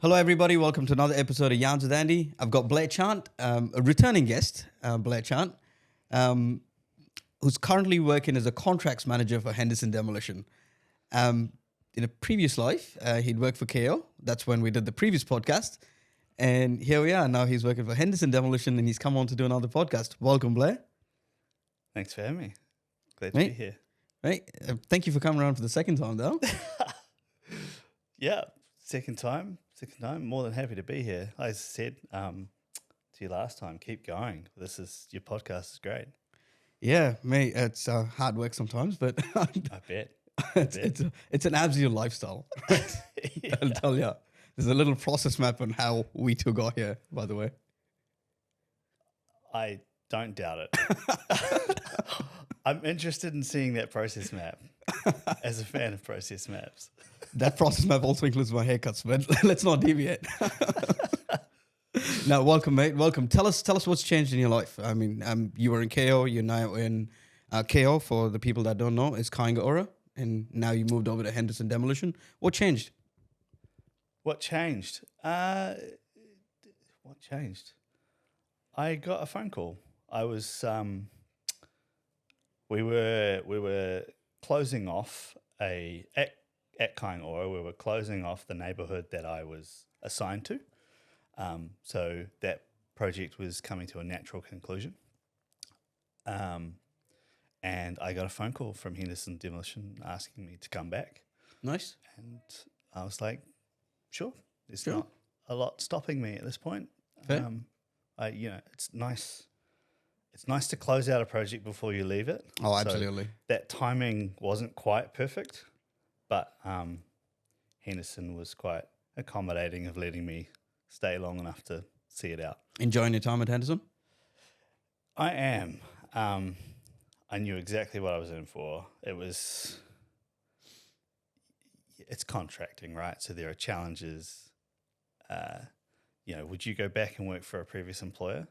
Hello, everybody. Welcome to another episode of Yarns with Andy. I've got Blair Chant, a returning guest, Blair Chant, who's currently working as a contracts manager for Henderson Demolition. In a previous life, he'd worked for KO. That's when we did the previous podcast. And here we are. Now he's working for Henderson Demolition and he's come on to do another podcast. Welcome, Blair. Thanks for having me. Glad to be here. Right. Thank you for coming around for the second time, though. Yeah, second time. More than happy to be here. Like I said to you last time, keep going. Your podcast is great. Yeah, mate. It's hard work sometimes, but I bet. It's an absolute lifestyle. Yeah. I'll tell you. There's a little process map on how we two got here, by the way. I don't doubt it. I'm interested in seeing that process map as a fan of process maps. That process map also includes my haircuts, but let's not deviate. Now, welcome, mate. Welcome. Tell us what's changed in your life. I mean, you were in KO. You're now in KO. For the people that don't know, is Kainga Ora, and now you moved over to Henderson Demolition. What changed? What changed? I got a phone call. I was we were closing off at Kainga Ora. We were closing off the neighbourhood that I was assigned to. So that project was coming to a natural conclusion. And I got a phone call from Henderson Demolition asking me to come back. Nice. And I was like, sure. There's not a lot stopping me at this point. Fair. It's nice. It's nice to close out a project before you leave it. Oh, absolutely. So that timing wasn't quite perfect, but Henderson was quite accommodating of letting me stay long enough to see it out. Enjoying your time at Henderson? I am. I knew exactly what I was in for. It's contracting, right? So there are challenges. Would you go back and work for a previous employer?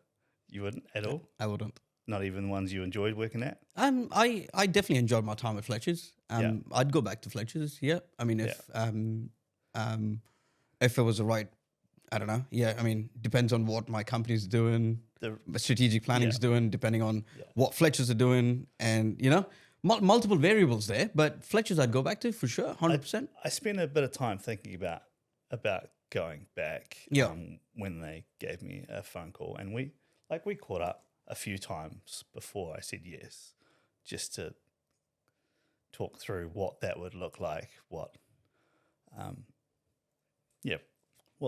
You wouldn't at all? I wouldn't. Not even the ones you enjoyed working at? I definitely enjoyed my time at Fletcher's. I'd go back to Fletcher's. Yeah. I mean, if it was the right, I don't know. Yeah. I mean, depends on what my company's doing, the strategic planning's doing, depending on what Fletcher's are doing, and multiple variables there. But Fletcher's, I'd go back to for sure, 100%. I spent a bit of time thinking about going back. Yeah. When they gave me a phone call, and we caught up a few times before I said yes, just to talk through what that would look like, what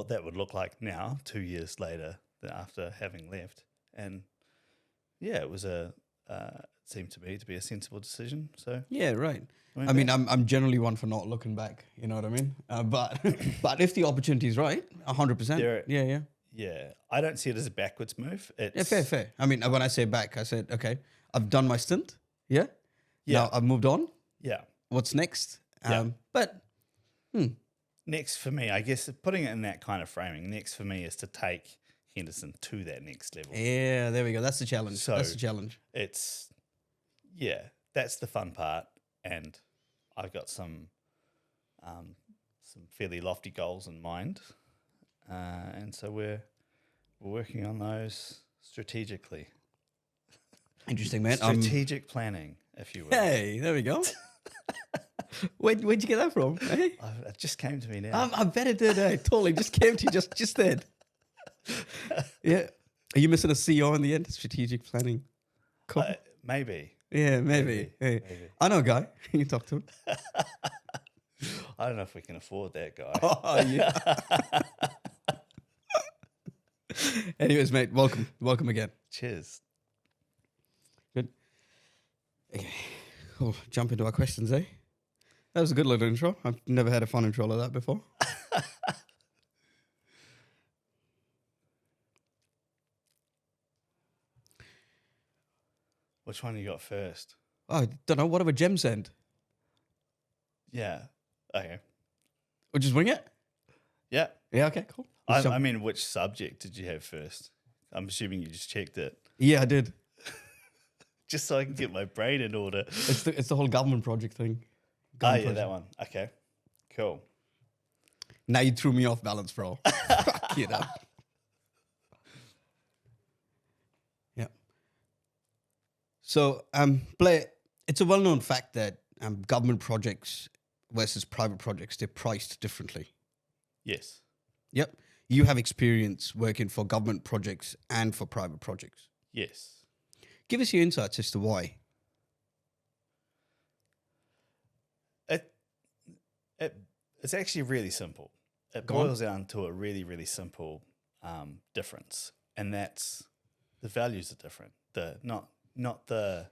that would look like now, 2 years later after having left. And it seemed to me to be a sensible decision. So yeah, right. I mean, I'm generally one for not looking back. You know what I mean? But if the opportunity is right, 100%. Yeah. Yeah, I don't see it as a backwards move. Fair. I mean, when I say back, I said, okay, I've done my stint. Yeah. Now I've moved on. Yeah. What's next? Next for me, I guess, putting it in that kind of framing, next for me is to take Henderson to that next level. Yeah, there we go. That's the challenge. That's the fun part. And I've got some fairly lofty goals in mind. And so we're working on those strategically. Interesting, man. Strategic planning, if you will. Hey, there we go. Where'd you get that from? Hey? It just came to me now. I bet it did. Totally. Just came to you just then. Yeah. Are you missing a CO in the end? Strategic planning. Cool. Maybe. Yeah, maybe. Hey. Maybe. I know a guy. You can talk to him. I don't know if we can afford that guy. Oh, yeah. Anyways, mate, welcome again. Cheers. Good. Okay. Oh, jump into our questions, eh? That was a good little intro. I've never had a fun intro like that before. Which one you got first? Oh, I don't know. Whatever Jem sent. Yeah. Okay. Or just wing it? Yeah. Yeah, okay, cool. I mean, which subject did you have first? I'm assuming you just checked it. Yeah, I did. Just so I can get my brain in order. It's the whole government project thing. That one. Okay. Cool. Now you threw me off balance, bro. Fuck it up. Yeah. So, Blair, it's a well-known fact that government projects versus private projects, they're priced differently. Yes. Yep. You have experience working for government projects and for private projects. Yes. Give us your insights as to why. It's actually really simple. It Go on. boils down to a really, really simple difference, and that's the values are different. Not the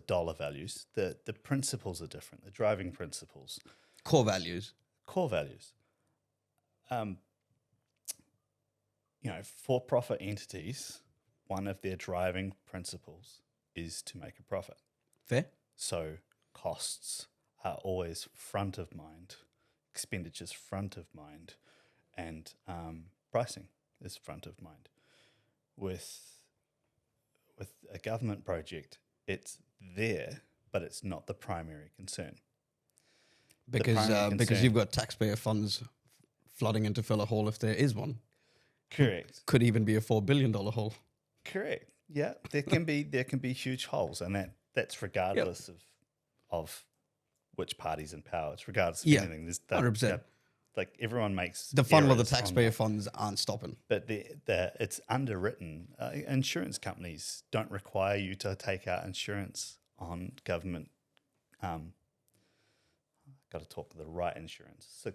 dollar values. The principles are different. The driving principles, Core values. core values. For-profit entities, one of their driving principles is to make a profit. Fair? So costs are always front of mind, expenditures front of mind, and pricing is front of mind. With a government project, it's there, but it's not the primary concern. Because you've got taxpayer funds flooding in to fill a hole if there is one. Correct. Could even be a $4 billion hole. Correct. Yeah, there can be huge holes, and that's regardless of which party's in power. It's regardless of anything. There's 100%. Like everyone makes The funnel of the errors on taxpayer that. funds aren't stopping. But it's underwritten. Insurance companies don't require you to take out insurance on government. Got to talk the right insurance. So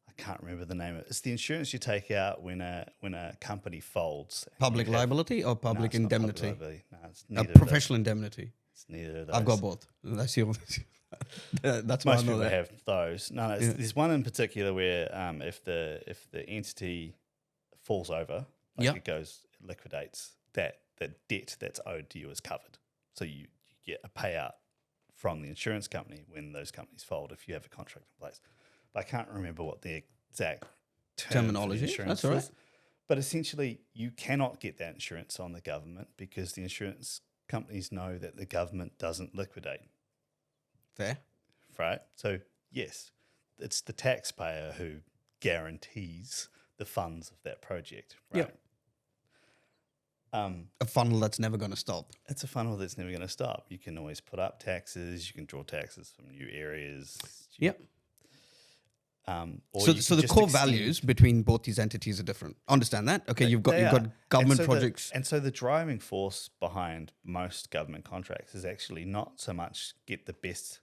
I can't remember the name of it. It's the insurance you take out when a company folds. Public liability or public No, it's not indemnity? public liability. No, it's A neither of those. professional indemnity. It's neither of those. I've got both. That's the only. That's why I Most know people that. have those. No, there's one in particular where if the entity falls over, it liquidates, that debt that's owed to you is covered. So you get a payout from the insurance company when those companies fold if you have a contract in place. But I can't remember what the exact Terminology. insurance That's all right. is. But essentially, you cannot get that insurance on the government because the insurance companies know that the government doesn't liquidate. Fair. Right? So, yes, it's the taxpayer who guarantees the funds of that project. Right? A funnel that's never going to stop. It's a funnel that's never going to stop. You can always put up taxes. You can draw taxes from new areas. Yep. Or So you the can just core extend- values between both these entities are different. Understand that? Okay, you've got They are. government And so projects. and so the driving force behind most government contracts is actually not so much get the best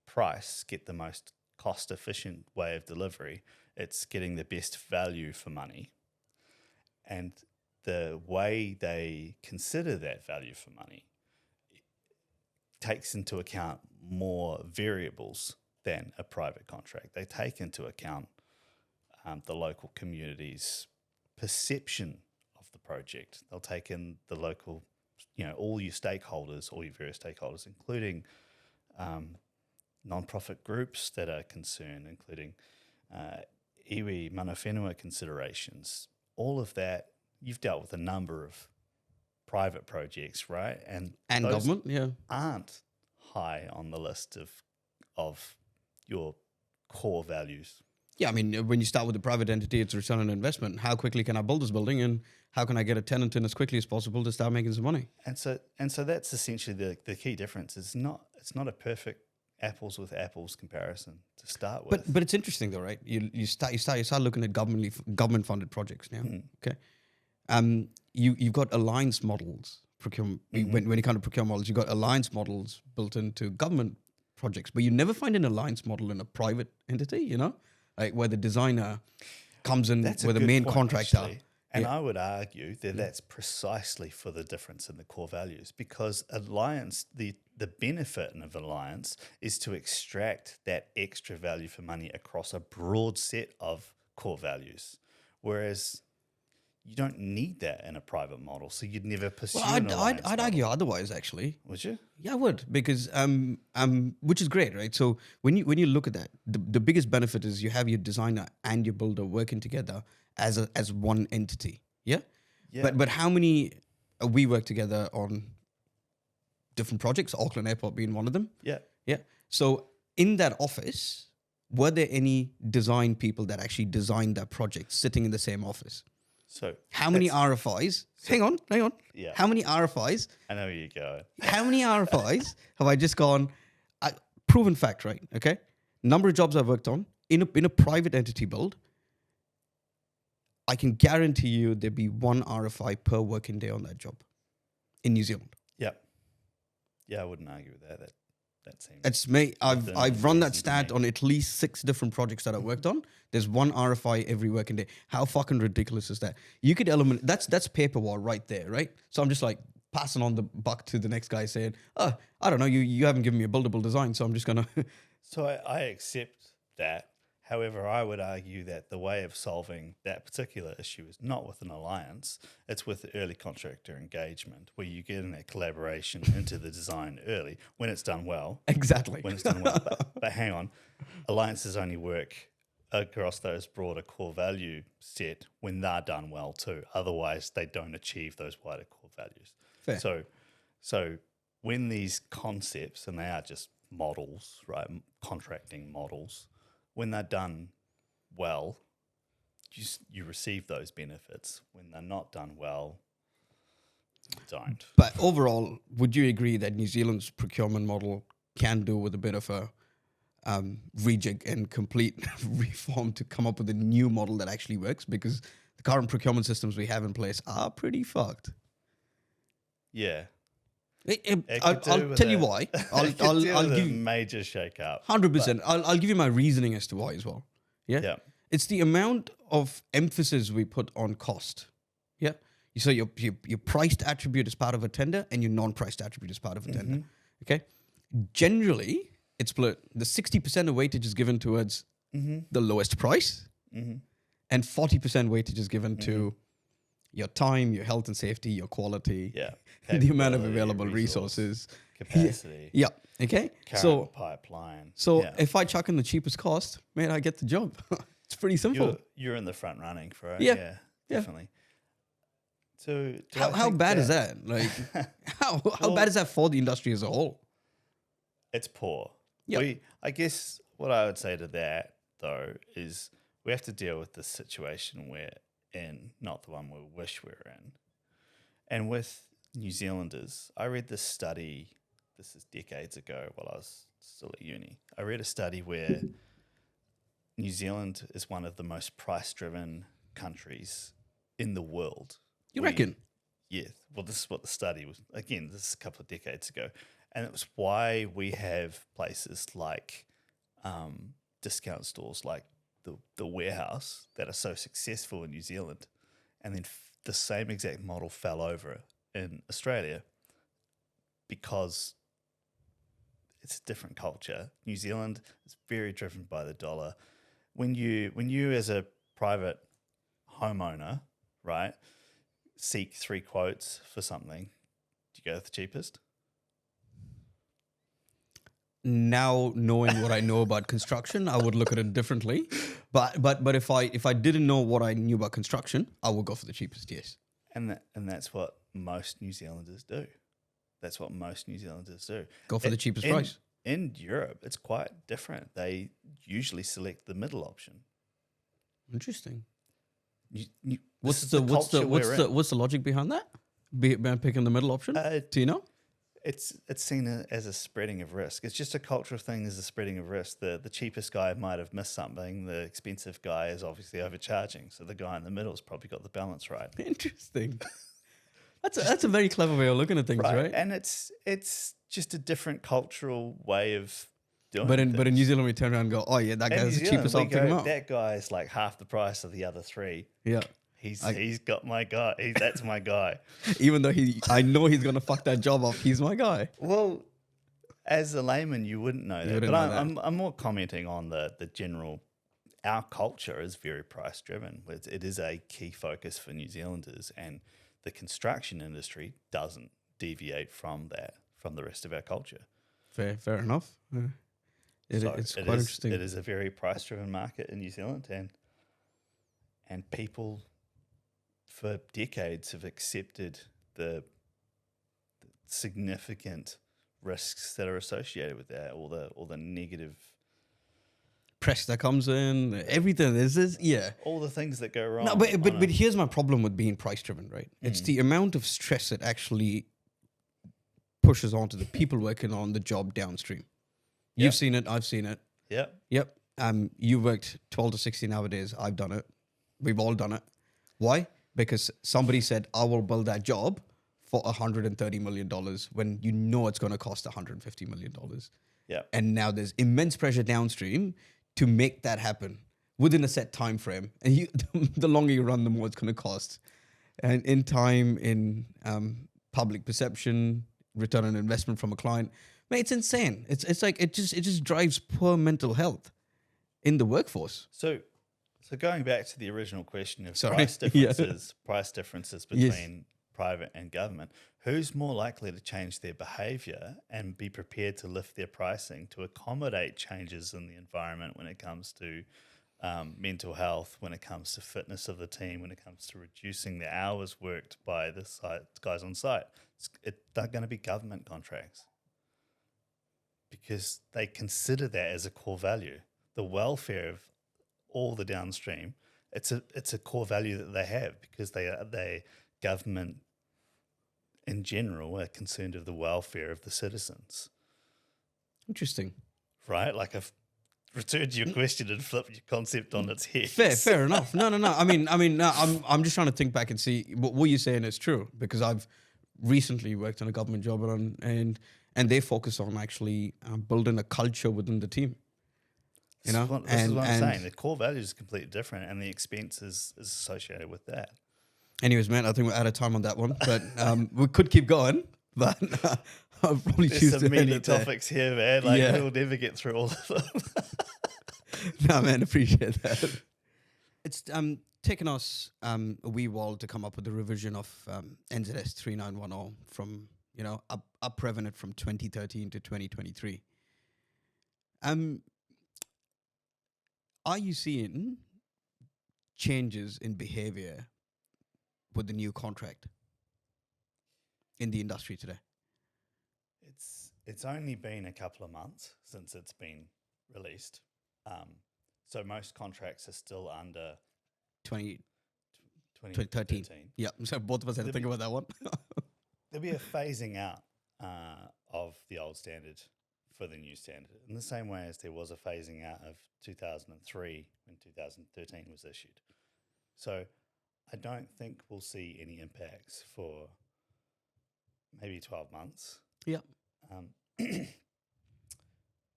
price, get the most cost-efficient way of delivery. It's getting the best value for money. And the way they consider that value for money takes into account more variables than a private contract. They take into account the local community's perception of the project. They'll take in the local, all your stakeholders, all your various stakeholders, including non-profit groups that are concerned, including iwi, mana whenua considerations. All of that, you've dealt with a number of private projects, right? And those Government, yeah. aren't high on the list of your core values. Yeah, I mean, when you start with a private entity, it's return on investment. How quickly can I build this building, and how can I get a tenant in as quickly as possible to start making some money? And so that's essentially the key difference. It's not a perfect apples with apples comparison to start with. But it's interesting though, right? You start looking at government funded projects now. Okay, you've got alliance models procurement when you kind of procure models. You've got alliance models built into government projects, but you never find an alliance model in a private entity. Like where the designer comes in That's a with the good main point, contractor. actually. And I would argue that that's precisely for the difference in the core values, because alliance, the benefit of alliance is to extract that extra value for money across a broad set of core values, whereas you don't need that in a private model, so you'd never pursue an alliance I'd argue otherwise, actually. Would you? Yeah, I would, because which is great, right? So when you look at that, the biggest benefit is you have your designer and your builder working together as one entity. Yeah. Yeah. But how many we work together on different projects? Auckland Airport being one of them. Yeah. Yeah. So in that office, were there any design people that actually designed that project sitting in the same office? So How many that's- RFIs? Hang on. Yeah. How many RFIs? I know where you're going. How many RFIs have I just gone? Proven fact, right? Okay. Number of jobs I've worked on in a private entity build. I can guarantee you there'd be one RFI per working day on that job in New Zealand. Yep. Yeah, I wouldn't argue with that. That seems. It's me. within I've run that reason to stat me. on at least 6 different projects that I worked on. There's one RFI every working day. How fucking ridiculous is that? You could eliminate that's paper war right there, right? So I'm just like passing on the buck to the next guy saying, "Oh, I don't know, you haven't given me a buildable design, so I'm just gonna." So I accept that. However, I would argue that the way of solving that particular issue is not with an alliance. It's with early contractor engagement, where you get in that collaboration into the design early when it's done well. Exactly. When it's done well. But hang on, alliances only work across those broader core value set when they're done well too. Otherwise, they don't achieve those wider core values. Fair. So when these concepts, and they are just models, right, contracting models, when they're done well, you receive those benefits. When they're not done well, you don't. But overall, would you agree that New Zealand's procurement model can do with a bit of a rejig and complete reform to come up with a new model that actually works? Because the current procurement systems we have in place are pretty fucked. Yeah. I'll tell you why. I'll give a you major shake up. 100%. I'll give you my reasoning as to why as well. Yeah. Yeah. It's the amount of emphasis we put on cost. Yeah. So your priced attribute is part of a tender and your non-priced attribute is part of a tender. Okay. Generally, it's split. The 60% of weightage is given towards the lowest price, and 40% weightage is given to your time, your health and safety, your quality, Yeah. the amount of Capability, available resource, resources. capacity, Yeah. Okay. current pipeline. So Yeah. if I chuck in the cheapest cost, man, I get the job. It's pretty simple. You're in the front running for it. Yeah. Yeah, Yeah. definitely. So do I How think bad is that? Like, how Well- bad is that for the industry as a whole? It's poor. Yep. I guess what I would say to that though is we have to deal with the situation we're in, not the one we wish we were in. And with New Zealanders, I read this study, this is decades ago while I was still at uni. I read a study where New Zealand is one of the most price-driven countries in the world. You reckon? Yeah. Well, this is what the study was. Again, this is a couple of decades ago. And it was why we have places like discount stores like the Warehouse that are so successful in New Zealand. And then the same exact model fell over in Australia because it's a different culture. New Zealand is very driven by the dollar. When you as a private homeowner, right, seek 3 quotes for something, do you go with the cheapest? Now knowing what I know about construction, I would look at it differently. But if I didn't know what I knew about construction, I would go for the cheapest. Yes. And that's what most New Zealanders do. That's what most New Zealanders do. Go for the cheapest in, price. In Europe, it's quite different. They usually select the middle option. Interesting. This What's is the culture we're in. what's the logic behind that? Behind picking the middle option? Do you know? It's seen as a spreading of risk. It's just a cultural thing. There's a spreading of risk. The cheapest guy might have missed something. The expensive guy is obviously overcharging. So the guy in the middle's probably got the balance right. Interesting. That's a very clever way of looking at things, right? And it's just a different cultural way of doing But things. in New Zealand, we turn around and go, oh yeah, that In guy's New the Zealand, cheapest. we I'll pick him go, up. that guy's like half the price of the other 3. Yeah. He's got my guy. That's my guy. Even though I know he's gonna fuck that job up, he's my guy. Well, as a layman, you wouldn't know that. wouldn't But know that. I'm more commenting on the general. Our culture is very price driven. It is a key focus for New Zealanders, and the construction industry doesn't deviate from that, from the rest of our culture. Fair enough. It's quite interesting. It is a very price driven market in New Zealand, and people for decades have accepted the significant risks that are associated with that, all the negative, Press that comes in, everything. There's this, yeah. all the things that go wrong. No, but here's my problem with being price driven, right? It's the amount of stress that actually pushes onto the people working on the job downstream. Yep. You've seen it, I've seen it. Yep. Yep. You worked 12 to 16 hour days. I've done it. We've all done it. Why? Because somebody said, I will build that job for $130 million when you know it's going to cost $150 million. Yep. And now there's immense pressure downstream to make that happen within a set time frame. And you, the longer you run, the more it's going to cost. And in time, in public perception, return on investment from a client, mate, it's insane. It's like it just drives poor mental health in the workforce. So going back to the original question of Sorry. price differences Yes. between private and government, who's more likely to change their behavior and be prepared to lift their pricing to accommodate changes in the environment when it comes to mental health, when it comes to fitness of the team, when it comes to reducing the hours worked by the guys on site? They're going to be government contracts because they consider that as a core value. The welfare of all the downstream, it's a core value that they have because they government in general are concerned of the welfare of the citizens. Interesting. Right? Like I've returned to your question and flipped your concept on its head. Fair enough. No. I'm just trying to think back and see what you're saying is true because I've recently worked on a government job and they focus on actually building a culture within the team. You know, this is what I'm saying. The core value is completely different, and the expense is associated with that. Anyways, man, I think we're out of time on that one, but we could keep going. But I'll probably There's choose some to end many it there. topics here, man. Like Yeah. we'll never get through all of them. No, man, appreciate that. It's taken us a wee while to come up with the revision of NZS 3910 from up Revenant from 2013 to 2023. Are you seeing changes in behavior with the new contract in the industry today? It's only been a couple of months since it's been released. So most contracts are still under 2013. Yeah, so both of us had to think about that one. There'll be a phasing out of the old standard for the new standard, in the same way as there was a phasing out of 2003 when 2013 was issued. So I don't think we'll see any impacts for maybe 12 months. Yeah.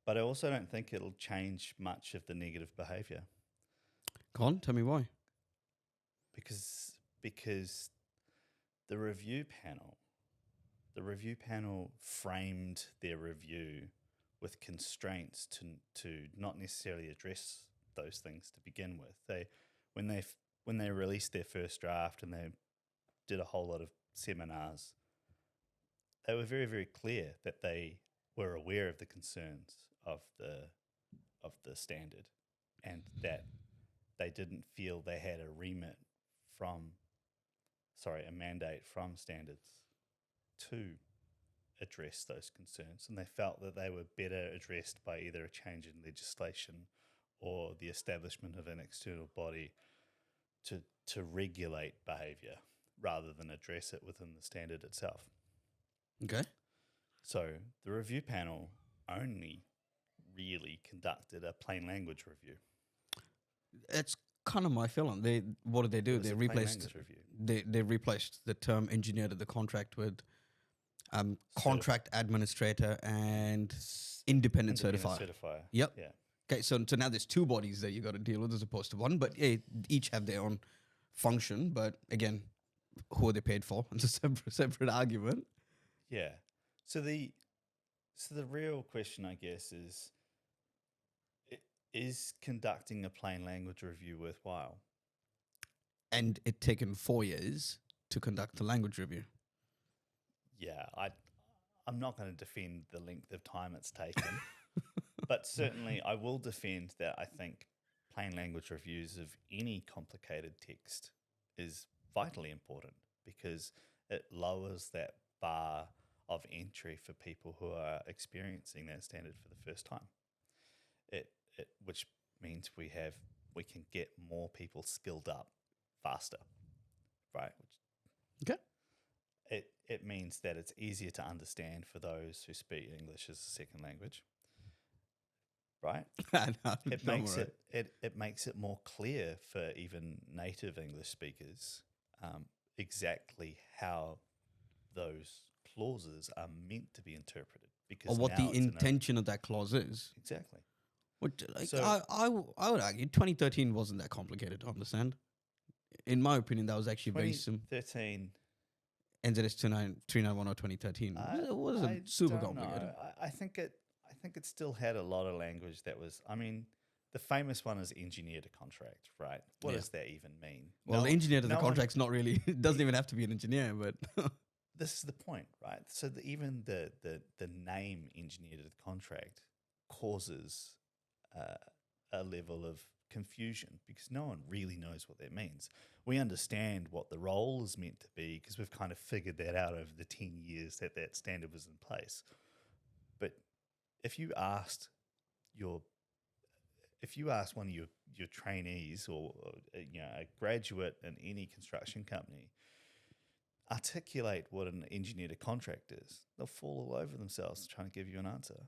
But I also don't think it'll change much of the negative behavior. Go on, tell me why. Because the review panel framed their review with constraints to not necessarily address those things to begin with. When they released their first draft and they did a whole lot of seminars, they were very, very clear that they were aware of the concerns of the standard and that they didn't feel they had a mandate from standards to address those concerns, and they felt that they were better addressed by either a change in legislation or the establishment of an external body to regulate behaviour rather than address it within the standard itself. Okay. So the review panel only really conducted a plain language review. It's kind of my feeling. What did they do? They replaced the term engineer to the contract with contract administrator and independent certifier. Yep. Yeah. Okay, so now there's two bodies that you got to deal with as opposed to one, but each have their own function. But again, who are they paid for? It's a separate argument. Yeah. So the real question, I guess, is conducting a plain language review worthwhile? And it taken 4 years to conduct a language review. Yeah, I'm not going to defend the length of time it's taken, but certainly I will defend that I think plain language reviews of any complicated text is vitally important because it lowers that bar of entry for people who are experiencing that standard for the first time. Which means we can get more people skilled up faster, right? Okay. It means that it's easier to understand for those who speak English as a second language, right? It makes it more clear for even native English speakers exactly how those clauses are meant to be interpreted, because Or what now the it's intention of that clause is. exactly. Which, like, So- I would argue 2013 wasn't that complicated to understand. In my opinion, that was actually very simple. 2013. NZS 391 or 2013. It wasn't super complicated. I think it still had a lot of language that was. I mean, the famous one is engineer to contract, right? What Yeah. does that even mean? Well, the engineer to the contract's not really. It doesn't even have to be an engineer, but This is the point, right? So even the name engineer to the contract causes a level of confusion, because no one really knows what that means. We understand what the role is meant to be because we've kind of figured that out over the 10 years that standard was in place. But if you asked one of your trainees or a graduate in any construction company, articulate what an engineer to contract is, they'll fall all over themselves trying to give you an answer.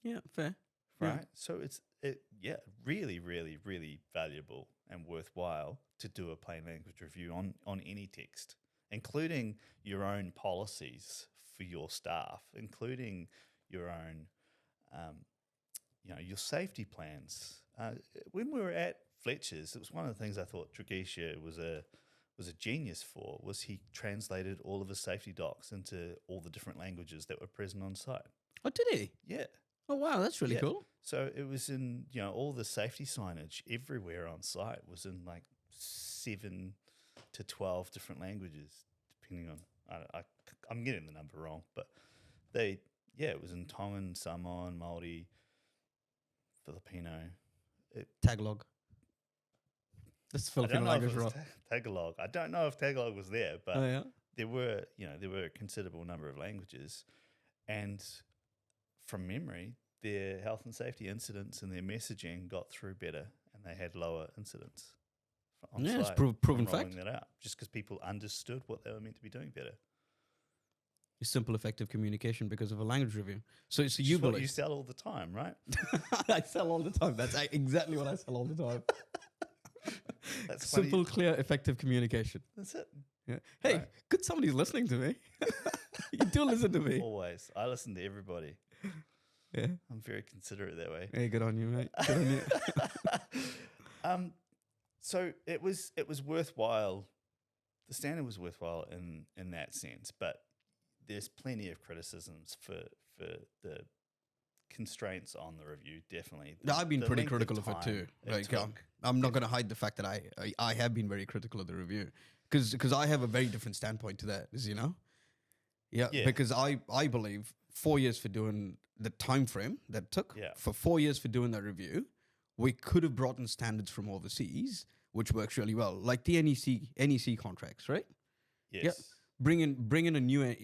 yeah, fair. Right. Yeah. So it's really, really, really valuable and worthwhile to do a plain language review on any text, including your own policies for your staff, including your own, your safety plans. When we were at Fletcher's, it was one of the things I thought Dragisha was a genius for, was he translated all of his safety docs into all the different languages that were present on site. Oh, did he? Yeah. Oh, wow, that's really Yeah. cool. So it was in, all the safety signage everywhere on site was in like 7 to 12 different languages, depending on, I'm getting the number wrong, but it was in Tongan, Samoan, Māori, Filipino. Tagalog. That's Filipino language, right? Tagalog. I don't know if Tagalog was there, but Oh, yeah. there were a considerable number of languages, and from memory, their health and safety incidents and their messaging got through better, and they had lower incidents on Yeah, it's site proven from rolling fact. that out, just because people understood what they were meant to be doing better. Simple, effective communication because of a language review. So you Which is what believe. you sell all the time, right? I sell all the time. That's exactly what I sell all the time. That's Simple, funny. clear, effective communication. That's it. Yeah. Hey, Right. good somebody's listening to me. You do listen to me. Always. I listen to everybody. Yeah. I'm very considerate that way. Hey, good on you, mate. Good on you. So it was worthwhile. The standard was worthwhile in that sense, but there's plenty of criticisms for the constraints on the review. Definitely, No, I've been The pretty length critical of it time too. Like, took. I'm not going to hide the fact that I have been very critical of the review because I have a very different standpoint to that. Yeah. Yeah. Because I believe 4 years for doing the time frame that it took Yeah. for 4 years for doing that review, we could have brought in standards from overseas, which works really well, like the NEC contracts, right? Yes. Bring in a new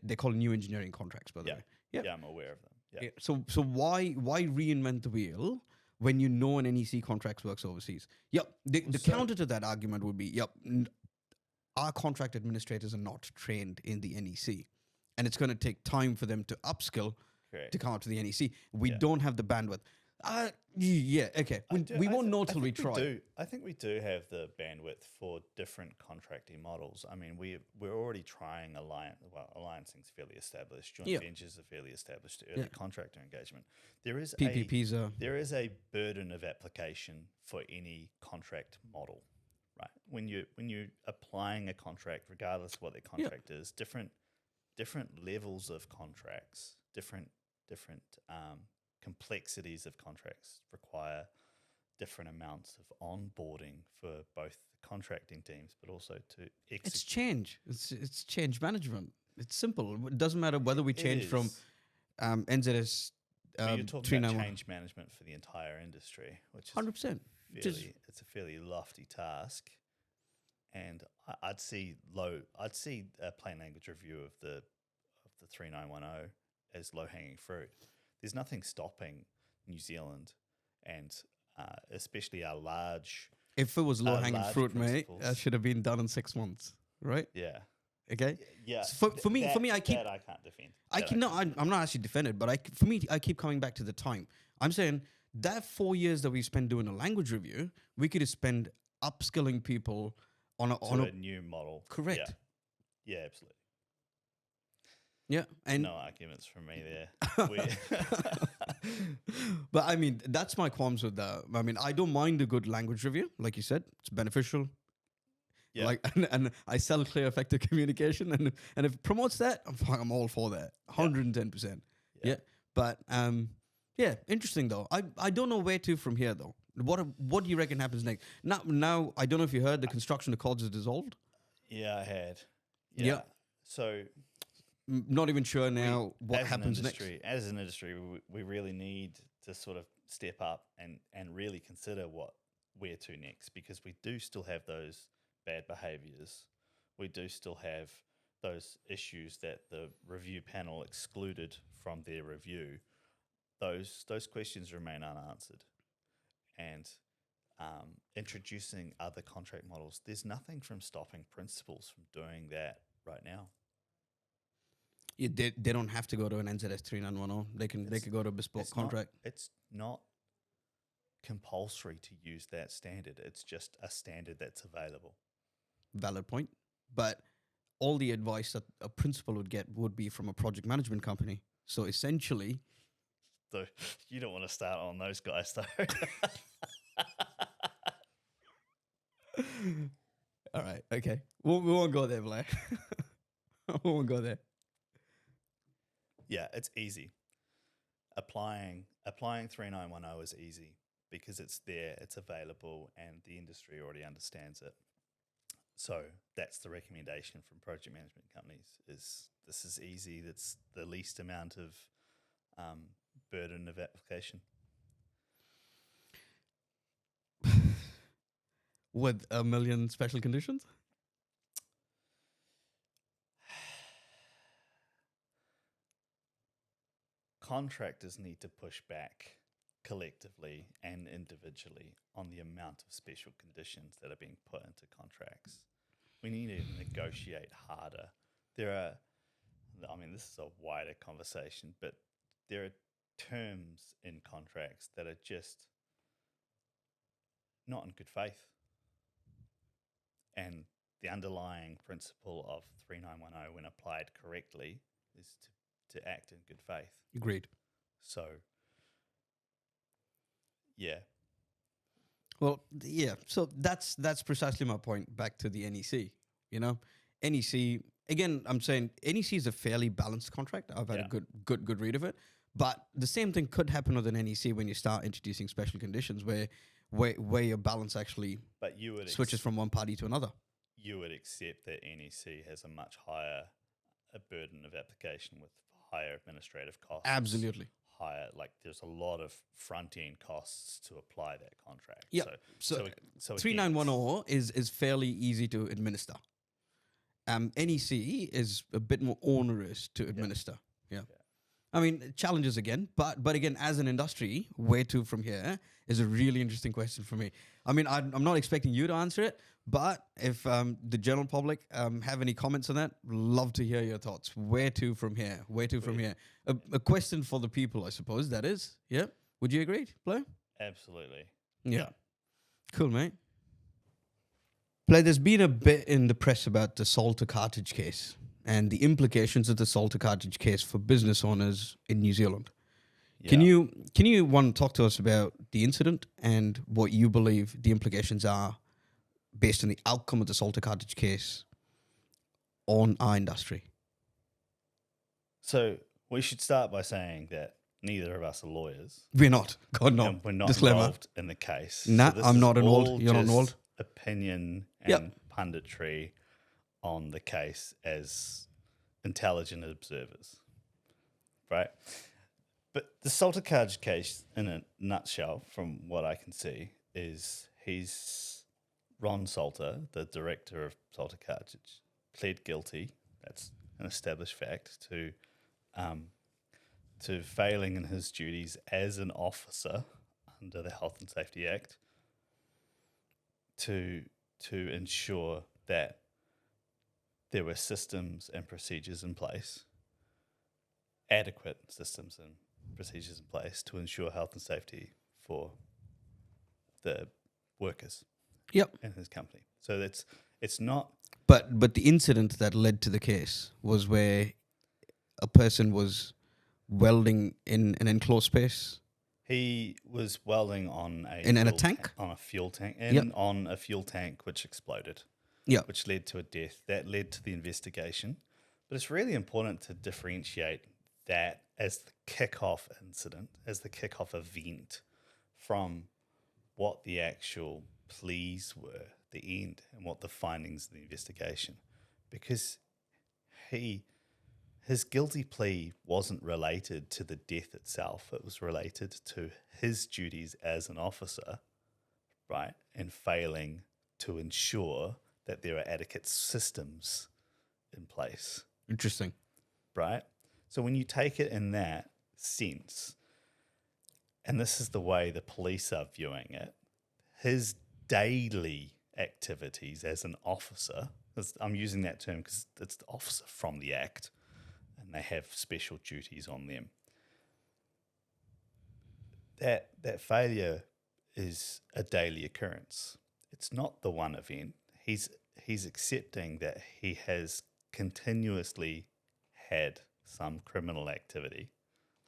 they call it new engineering contracts, by the Yeah. way. Yeah. I'm aware of them. Yeah. Yeah. So why reinvent the wheel when you know an NEC contracts works overseas? Yep. The counter to that argument would be, our contract administrators are not trained in the NEC, and it's going to take time for them to upskill Correct. to come up to the NEC. We don't have the bandwidth. Okay. We won't know till we try. I think we do have the bandwidth for different contracting models. I mean, we're already trying alliancing's fairly established. Joint ventures are fairly established. Early contractor engagement. There is PPPs are. There is a burden of application for any contract model, right? When you're applying a contract, regardless of what the contract is, different levels of contracts, different complexities of contracts require different amounts of onboarding for both the contracting teams, but also to execute. It's change. It's change management. It's simple. It doesn't matter whether we change from NZS. You're talking about change management for the entire industry, which is 100%. it's a fairly lofty task. and I'd see a plain language review of the 3910 as low hanging fruit. There's nothing stopping New Zealand and especially our large If it was low hanging large fruit, mate, that principles. should have been done in 6 months, right? Yeah, Okay. yeah. So for me, I keep that I can't defend. I That can no, I'm not actually defended, but for me, I keep coming back to the time. I'm saying that 4 years that we spent doing a language review, we could have spent upskilling people on a new model. correct. Yeah, absolutely. Yeah, and No arguments from me there. but I mean that's my qualms with the. I mean I don't mind a good language review, like you said, it's beneficial. Yeah. Like and I sell clear, effective communication, and if it promotes that, I'm all for that, 110%. Yeah. Yeah, but yeah, interesting though. I don't know where to from here though. What do you reckon happens next? Now I don't know if you heard the construction accords is dissolved. Yeah, I had. Yeah. So Not even sure now what as happens an next. industry, As an industry, we really need to sort of step up and really consider where to next, because we do still have those bad behaviours. We do still have those issues that the review panel excluded from their review. Those questions remain unanswered, and introducing other contract models. There's nothing from stopping principals from doing that right now. Yeah, they don't have to go to an NZS 3910. They could go to a bespoke contract. It's not compulsory to use that standard. It's just a standard that's available. Valid point. But all the advice that a principal would get would be from a project management company. So essentially, So you don't want to start on those guys, though. all right, okay, we won't go there, Blair. We won't go there. Yeah, it's easy. Applying 3910 is easy because it's there, it's available, and the industry already understands it. So that's the recommendation from project management companies: is this is easy. That's the least amount of burden of application. With a million special conditions. Contractors need to push back collectively and individually on the amount of special conditions that are being put into contracts. We need to negotiate harder. This is a wider conversation, but there are terms in contracts that are just not in good faith. And the underlying principle of 3910, when applied correctly, is to act in good faith. Agreed. So, yeah. Well, yeah. So that's precisely my point. Back to the NEC. NEC again. I'm saying NEC is a fairly balanced contract. I've had a good read of it. But the same thing could happen with an NEC when you start introducing special conditions, where your balance actually switches from one party to another. You would accept that NEC has a much higher burden of application with higher administrative costs. Absolutely. Higher, there's a lot of front end costs to apply that contract. Yeah. So 3910 is fairly easy to administer. NEC is a bit more onerous to administer. Yeah. I mean, challenges again, but again, as an industry, where to from here is a really interesting question for me. I mean, I'm not expecting you to answer it, but if the general public have any comments on that, love to hear your thoughts. Where to from here? Where to from here? A question for the people, I suppose, that is. Yeah? Would you agree, Blair? Absolutely. Yeah. Cool, mate. Blair, there's been a bit in the press about the Salter cartridge case and the implications of the Salter cartridge case for business owners in New Zealand. Yeah. Can you talk to us about the incident and what you believe the implications are based on the outcome of the Salter cartridge case on our industry? So we should start by saying that neither of us are lawyers. We're not. God, no. And we're not Disclaimer. Involved in the case. Nah, so I'm not involved. You're not involved. Opinion and punditry on the case as intelligent observers, right? But the Salter cartridge case, in a nutshell, from what I can see, is he's Ron Salter, the director of Salter Cartridge, pled guilty. That's an established fact to failing in his duties as an officer under the Health and Safety Act to ensure that there were systems and procedures in place, adequate systems and procedures in place to ensure health and safety for the workers Yep. in his company. So it's not. But the incident that led to the case was where a person was welding in an enclosed space. He was welding on In a tank? On a fuel tank. Yep. On a fuel tank which exploded. Yeah. Which led to a death. That led to the investigation. But it's really important to differentiate that as the kickoff incident, as the kickoff event from what the actual pleas were, the end, and what the findings of the investigation. Because his guilty plea wasn't related to the death itself. It was related to his duties as an officer, right, and failing to ensure that there are adequate systems in place, Interesting. right? So when you take it in that sense, and this is the way the police are viewing it, his daily activities as an officer, I'm using that term because it's the officer from the Act, and they have special duties on them. That failure is a daily occurrence. It's not the one event. He's accepting that he has continuously had some criminal activity.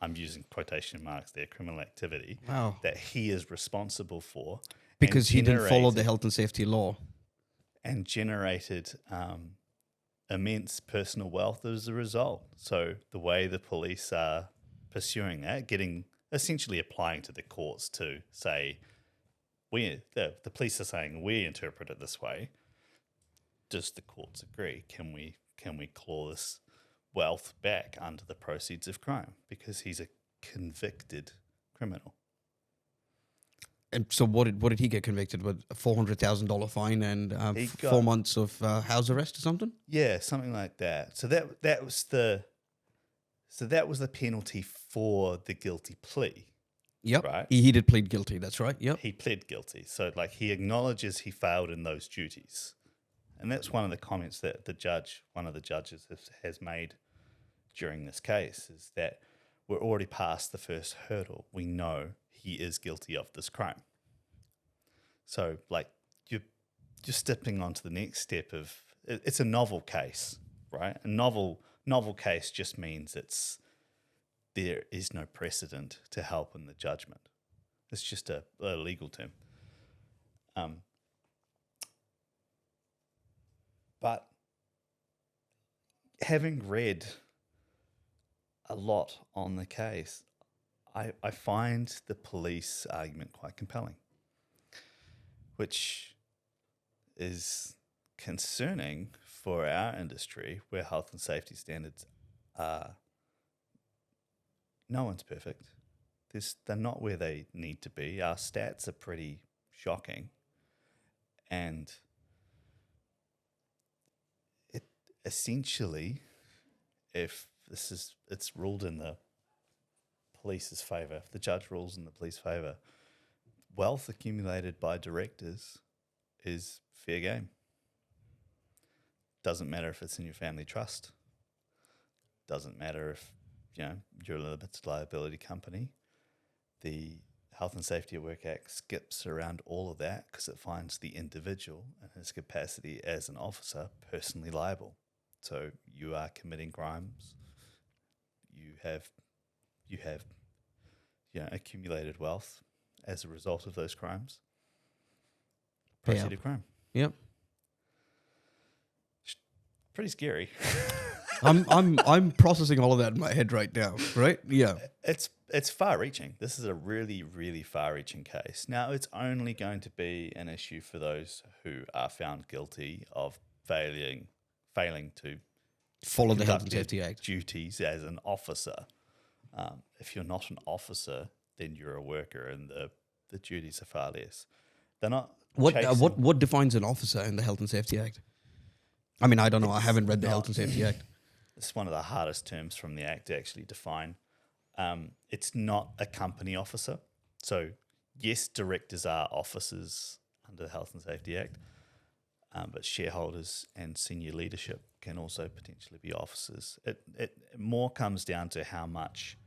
I'm using quotation marks there, criminal activity, Wow. that he is responsible for. Because he didn't follow the generated- health and safety law. and generated immense personal wealth as a result. So the way the police are pursuing that, essentially applying to the courts to say, the police are saying we interpret it this way. Does the courts agree? Can we claw this wealth back under the proceeds of crime? Because he's a convicted criminal. And so what did he get convicted with? A $400,000 fine and He 4 months of house arrest or something? Yeah, something like that. So that was the penalty for the guilty plea. Yep. Right. He did plead guilty. That's right. Yep. He pled guilty. So he acknowledges he failed in those duties. And that's one of the comments that one of the judges has made during this case, is that we're already past the first hurdle. We know he is guilty of this crime. So you're stepping onto the next step of, it's a novel case, right? A novel case just means there is no precedent to help in the judgment. It's just a legal term. But having read a lot on the case, I find the police argument quite compelling, which is concerning for our industry where health and safety standards are, no one's perfect. They're not where they need to be. Our stats are pretty shocking. And it essentially, if it's ruled in the police's favour, if the judge rules in the police's favour, wealth accumulated by directors is fair game. Doesn't matter if it's in your family trust. Doesn't matter if you're a limited liability company. The Health and Safety at Work Act skips around all of that because it finds the individual in his capacity as an officer personally liable. So you are committing crimes. You have accumulated wealth as a result of those crimes. Proceed of crime. Yep. Pretty scary. I'm processing all of that in my head right now, right? Yeah. It's far-reaching. This is a really, really far-reaching case. Now, it's only going to be an issue for those who are found guilty of failing to Follow the Health conduct and their Safety Act. duties as an officer. If you're not an officer, then you're a worker, and the duties are far less. They're not What defines an officer in the Health and Safety Act? I mean, I don't know. I haven't read the Health and Safety Act. It's one of the hardest terms from the Act to actually define. It's not a company officer. So, yes, directors are officers under the Health and Safety Act, but shareholders and senior leadership can also potentially be officers. It more comes down to how much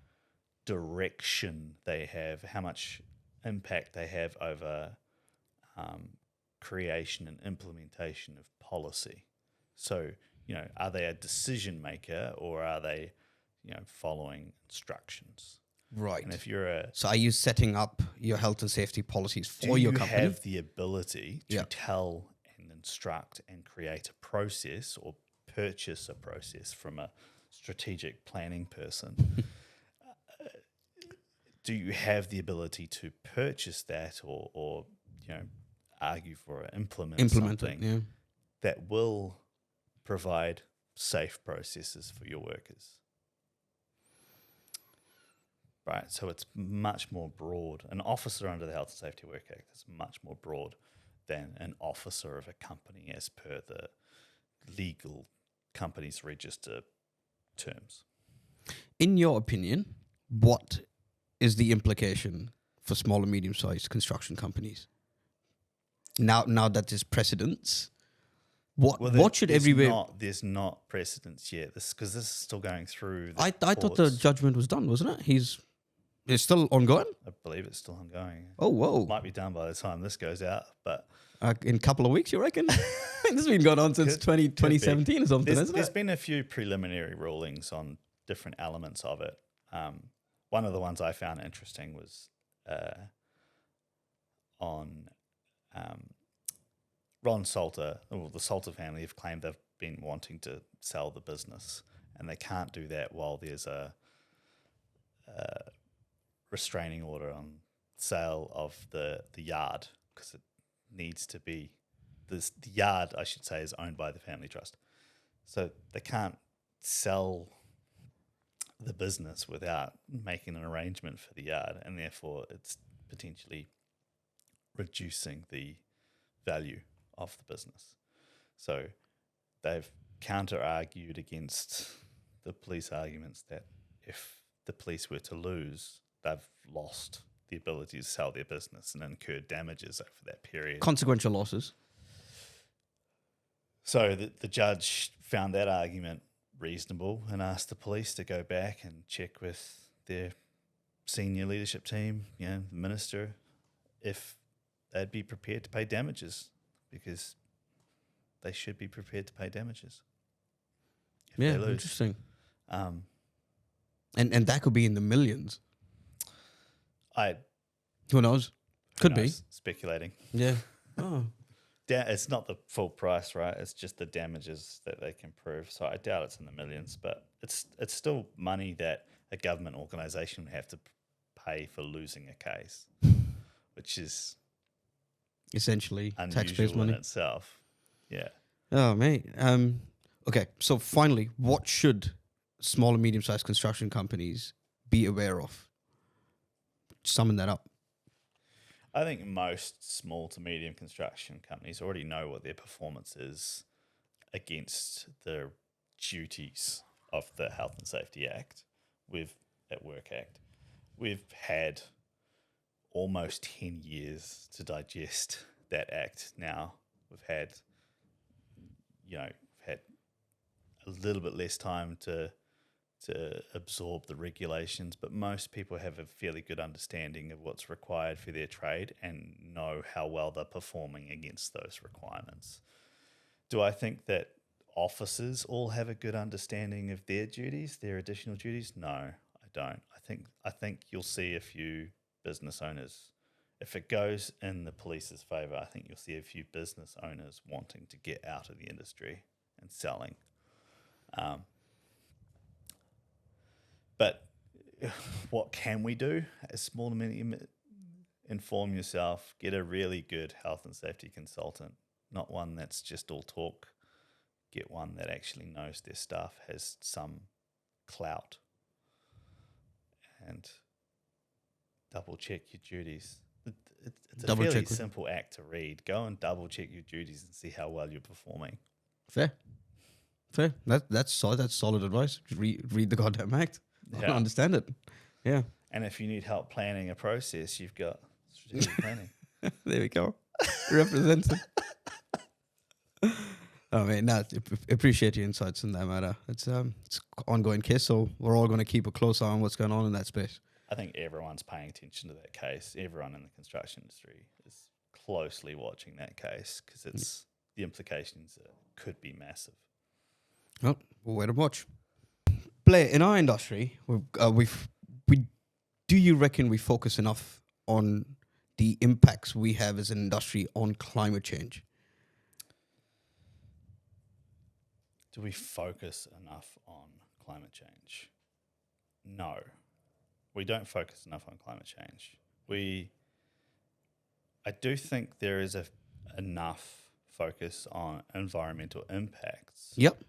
direction they have, how much impact they have over creation and implementation of policy. So, are they a decision maker or are they, following instructions? Right. And if you're So are you setting up your health and safety policies for your company? Do you have the ability to tell and instruct and create a process or purchase a process from a strategic planning person? Do you have the ability to purchase that or argue for it, implement something that will provide safe processes for your workers? Right, so it's much more broad. An officer under the Health and Safety Work Act is much more broad than an officer of a company as per the legal companies register terms. In your opinion, what is the implication for small and medium-sized construction companies? Now that there's precedents, what should everywhere? There's not precedents yet. Because this is still going through. I thought the judgment was done, wasn't it? It's still ongoing. I believe it's still ongoing. Oh, whoa! Might be done by the time this goes out, but in a couple of weeks, you reckon? This has been going on since 2017 or something, isn't it? There's been a few preliminary rulings on different elements of it. One of the ones I found interesting was on Ron Salter. Well, the Salter family have claimed they've been wanting to sell the business, and they can't do that while there's a restraining order on sale of the yard, because it needs to be the yard, I should say, is owned by the family trust, so they can't sell the business without making an arrangement for the yard, and therefore it's potentially reducing the value of the business. So they've counter-argued against the police arguments that if the police were to lose, they've lost the ability to sell their business and incurred damages over that period. Consequential losses. So the judge found that argument reasonable and asked the police to go back and check with their senior leadership team, the minister, if they'd be prepared to pay damages, because they should be prepared to pay damages if they lose. Interesting. And that could be in the millions. Who knows? Could be. Speculating. Yeah. Oh. It's not the full price, right? It's just the damages that they can prove. So I doubt it's in the millions, but it's still money that a government organisation would have to pay for losing a case, which is essentially taxpayers' money in itself. Yeah. Oh, mate. Okay, so finally, what should small and medium-sized construction companies be aware of? Summing that up. I think most small to medium construction companies already know what their performance is against the duties of the Health and Safety Act at Work Act. We've had almost 10 years to digest that act now. We've had a little bit less time to absorb the regulations, but most people have a fairly good understanding of what's required for their trade and know how well they're performing against those requirements. Do I think that officers all have a good understanding of their duties, their additional duties? No, I don't. I think you'll see a few business owners, if it goes in the police's favour, I think you'll see a few business owners wanting to get out of the industry and selling. But what can we do as small to medium? Inform yourself, get a really good health and safety consultant, not one that's just all talk. Get one that actually knows their stuff, has some clout, and double check your duties. it's a Double fairly check with- simple act to read. Go and double check your duties and see how well you're performing. Fair. That's solid. That's solid advice. Just read the goddamn act. Yeah. Understand it. Yeah. And if you need help planning a process, you've got strategic planning. There we go. Represented. Oh man, no, appreciate your insights in that matter. It's ongoing case, so we're all going to keep a close eye on what's going on in that space. I think everyone's paying attention to that case. Everyone in the construction industry is closely watching that case because it's the implications could be massive. Well, we'll wait and watch. Blair, in our industry, do you reckon we focus enough on the impacts we have as an industry on climate change? Do we focus enough on climate change? No, we don't focus enough on climate change. I do think there is enough focus on environmental impacts. Yep.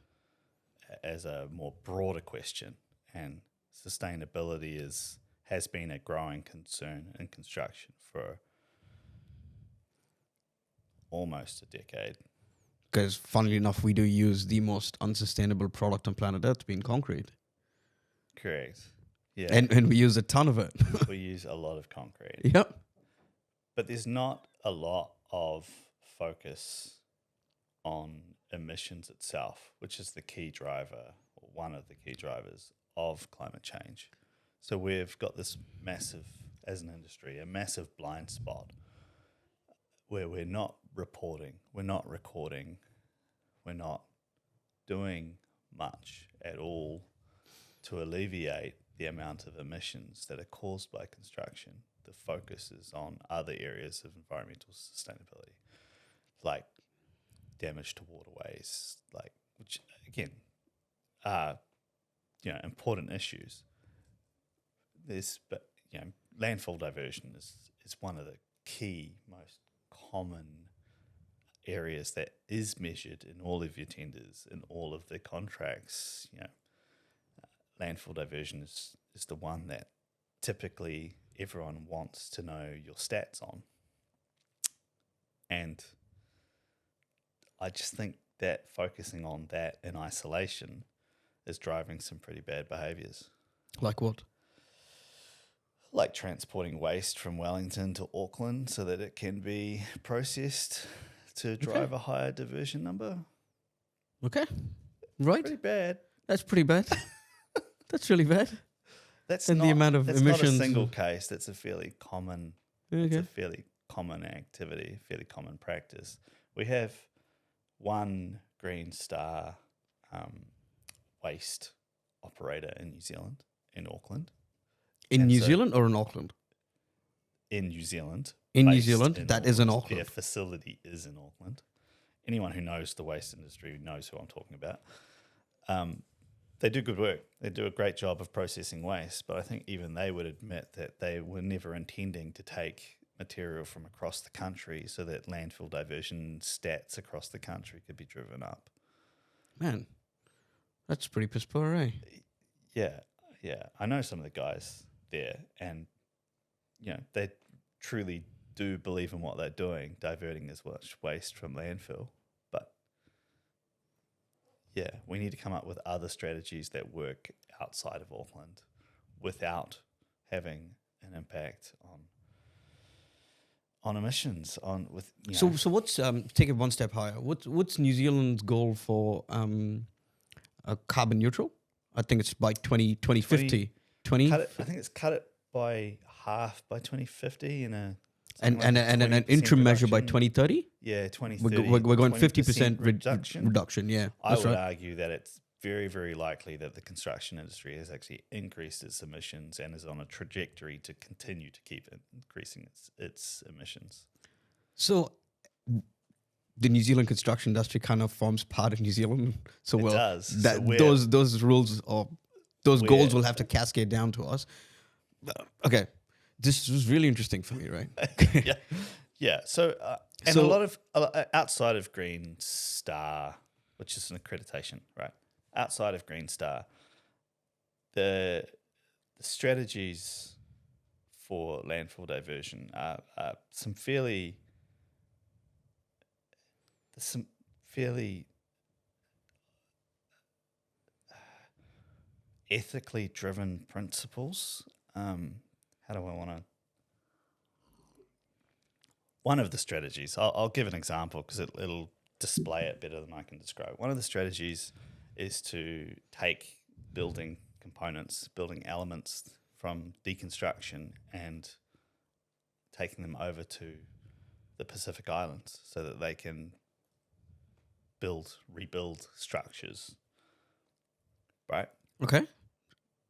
As a more broader question, and sustainability has been a growing concern in construction for almost a decade. Because funnily enough, we do use the most unsustainable product on planet Earth, being concrete. Correct. Yeah. And we use a ton of it. We use a lot of concrete. Yep. But there's not a lot of focus on emissions itself, which is the key driver, or one of the key drivers of climate change. So we've got this massive, as an industry, a massive blind spot where we're not reporting, we're not recording, we're not doing much at all to alleviate the amount of emissions that are caused by construction. The focus is on other areas of environmental sustainability, like damage to waterways, which again are important issues. But landfill diversion is one of the key, most common areas that is measured in all of your tenders, in all of the contracts. Landfill diversion is the one that typically everyone wants to know your stats on. And I just think that focusing on that in isolation is driving some pretty bad behaviours. Like what? Like transporting waste from Wellington to Auckland so that it can be processed to drive a higher diversion number. Okay. Right. Pretty bad. That's pretty bad. That's really bad. That's And not, the amount of that's emissions. not a single case. That's a fairly common. It's Okay. a fairly common activity, fairly common practice. We have one Green Star waste operator in New Zealand, in Auckland. In New Zealand or in Auckland? In New Zealand. In New based Zealand, in that is in Their Auckland. facility is in Auckland. Anyone who knows the waste industry knows who I'm talking about. They do good work. They do a great job of processing waste, but I think even they would admit that they were never intending to take material from across the country so that landfill diversion stats across the country could be driven up. Man, that's pretty piss poor, eh? Yeah. I know some of the guys there, and they truly do believe in what they're doing, diverting as much waste from landfill. But yeah, we need to come up with other strategies that work outside of Auckland without having an impact on emissions. So what's take it one step higher? What's New Zealand's goal for carbon neutral? I think it's by 2050. 20? I think it's cut it by half by 2050 and an interim measure by 2030. Yeah, 2030. We're going 50% reduction. Yeah, I would right. argue that it's very, very likely that the construction industry has actually increased its emissions and is on a trajectory to continue to keep increasing its emissions. So the New Zealand construction industry kind of forms part of New Zealand. So It does. That, So those rules or those goals will have to cascade down to us. Okay. This was really interesting for me, right? Yeah. So, and So- a lot of outside of Green Star, which is an accreditation, right? Outside of Green Star, the strategies for landfill diversion are some fairly ethically driven principles. How do I want to? One of the strategies, I'll give an example because it'll display it better than I can describe. One of the strategies is to take building components, building elements from deconstruction and taking them over to the Pacific Islands so that they can rebuild structures, right? Okay.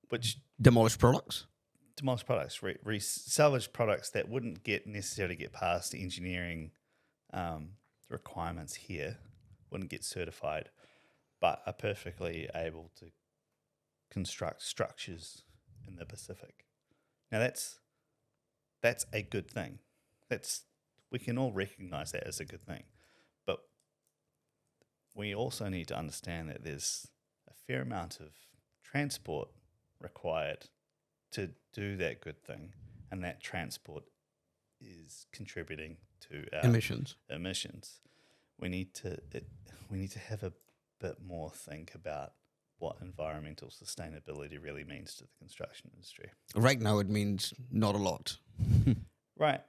Which Demolish products. salvage products that wouldn't necessarily get past the engineering requirements here, wouldn't get certified, but are perfectly able to construct structures in the Pacific. Now that's a good thing. We can all recognize that as a good thing, but we also need to understand that there's a fair amount of transport required to do that good thing, and that transport is contributing to our Emissions. We need to have a bit more think about what environmental sustainability really means to the construction industry. Right now, it means not a lot. Right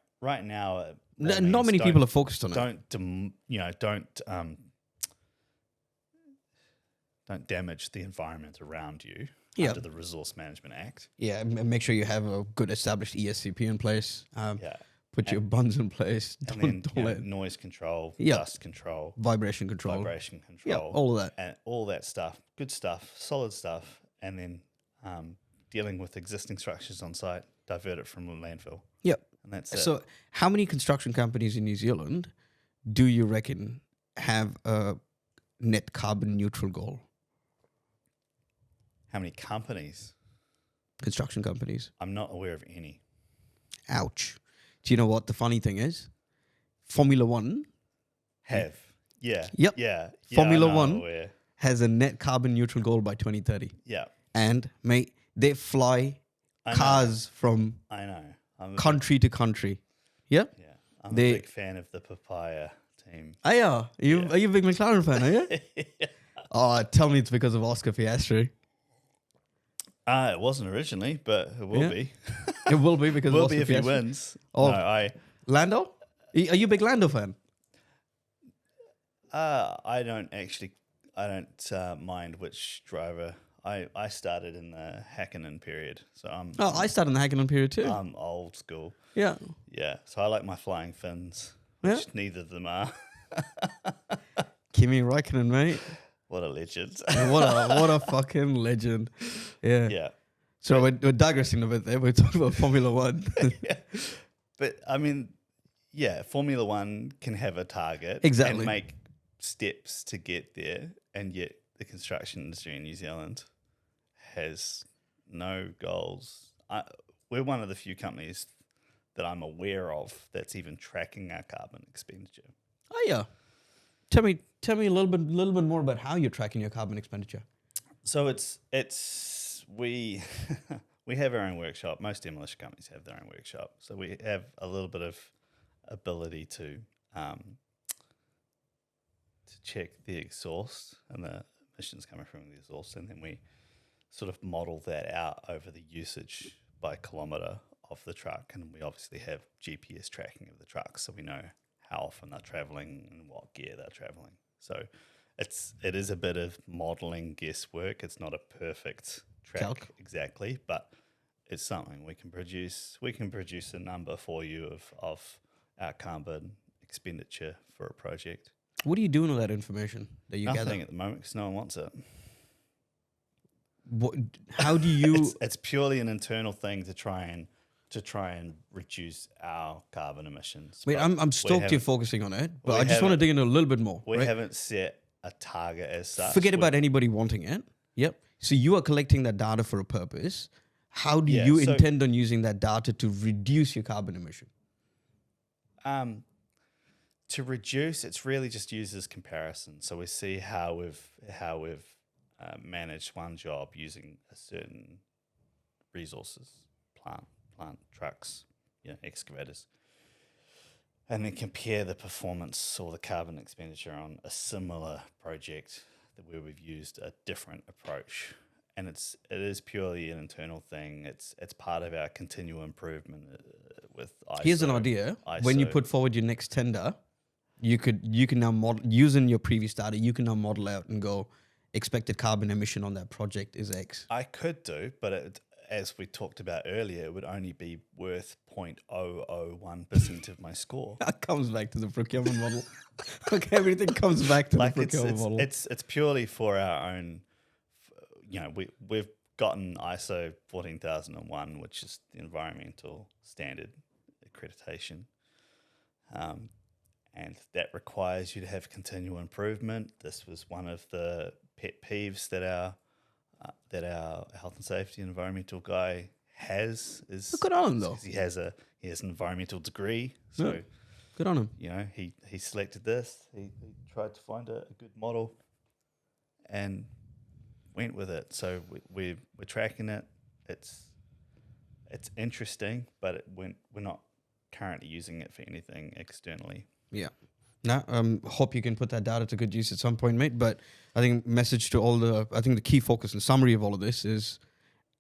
now, Not many people are focused on it. Don't damage the environment around you Yeah. under the Resource Management Act. Yeah, make sure you have a good established ESCP in place. Yeah. Put your buns in place. And Don't then let noise control, Yeah. dust control, vibration control. Yeah, all of that. and all that stuff, good stuff, solid stuff, and then dealing with existing structures on site, divert it from a landfill. Yep. And that's it. So, how many construction companies in New Zealand do you reckon have a net carbon neutral goal? How many companies? Construction companies. I'm not aware of any. Ouch. Do you know what the funny thing is? Formula One Have. Yeah. Yep. Yeah. Formula I'm One aware. has a net carbon neutral goal by 2030. Yeah. And, mate, they fly I know. cars from I know. country to country. Yeah? Yeah. I'm They- a big fan of the papaya team. Oh, yeah. Are you a big McLaren fan, are you? Yeah. Oh, tell me it's because of Oscar Piastri. It wasn't originally, but it will Yeah. be. It will be because Will of be Oscar if he Piastri. wins. Oh. No, Lando? Are you a big Lando fan? I don't mind which driver. I started in the Hakkinen period, so Oh, I started in the Hakkinen period too. I'm old school. Yeah. Yeah, so I like my flying fins, Yeah. which neither of them are. Kimi Räikkönen, mate. What a legend. What a fucking legend. Yeah. Yeah. So we're digressing a bit there. We're talking about Formula One. Yeah. But I mean, yeah, Formula One can have a target Exactly. and make steps to get there, and yet the construction industry in New Zealand has no goals. We're one of the few companies that I'm aware of that's even tracking our carbon expenditure. Oh yeah. Tell me a little bit more about how you're tracking your carbon expenditure. So we we have our own workshop. Most demolition companies have their own workshop, so we have a little bit of ability to check the exhaust and the emissions coming from the exhaust, and then we sort of model that out over the usage by kilometre of the truck, and we obviously have GPS tracking of the trucks, so we know how often they're travelling and what gear they're travelling. So it is a bit of modelling guesswork. It's not a perfect track Calc. exactly, but it's something we can produce. We can produce a number for you of our carbon expenditure for a project. What are you doing with that information that you Nothing gather? at the moment because no one wants it. How do you? It's purely an internal thing to try and reduce our carbon emissions. Wait, But I'm we stoked you're haven't- focusing on it, but we I just want to haven't- dig in a little bit more. We right? haven't set a target as such. Forget We- about anybody wanting it. Yep. So you are collecting that data for a purpose. How do Yeah, you so- intend on using that data to reduce your carbon emission? To reduce, it's really just used as comparison. So we see how we've managed one job using a certain resources plant. plant trucks, excavators, and then compare the performance or the carbon expenditure on a similar project where we've used a different approach. And it is purely an internal thing. It's part of our continual improvement with ISO. Here's an idea. When you put forward your next tender, you can now model, using your previous data, you can now model out and go, expected carbon emission on that project is X. I could do, but as we talked about earlier, it would only be worth 0.001% of my score. That comes back to the procurement model. Okay, everything comes back to the procurement model. It's purely for our own. We've gotten ISO 14001, which is the environmental standard accreditation, and that requires you to have continual improvement. This was one of the pet peeves that our health and safety and environmental guy has. Good on him though. He has an environmental degree, so good on him. He selected this. He tried to find a good model, and went with it. So we're tracking it. It's interesting, but we're not currently using it for anything externally. Yeah. Now, hope you can put that data to good use at some point, mate. But I think message to I think the key focus and summary of all of this is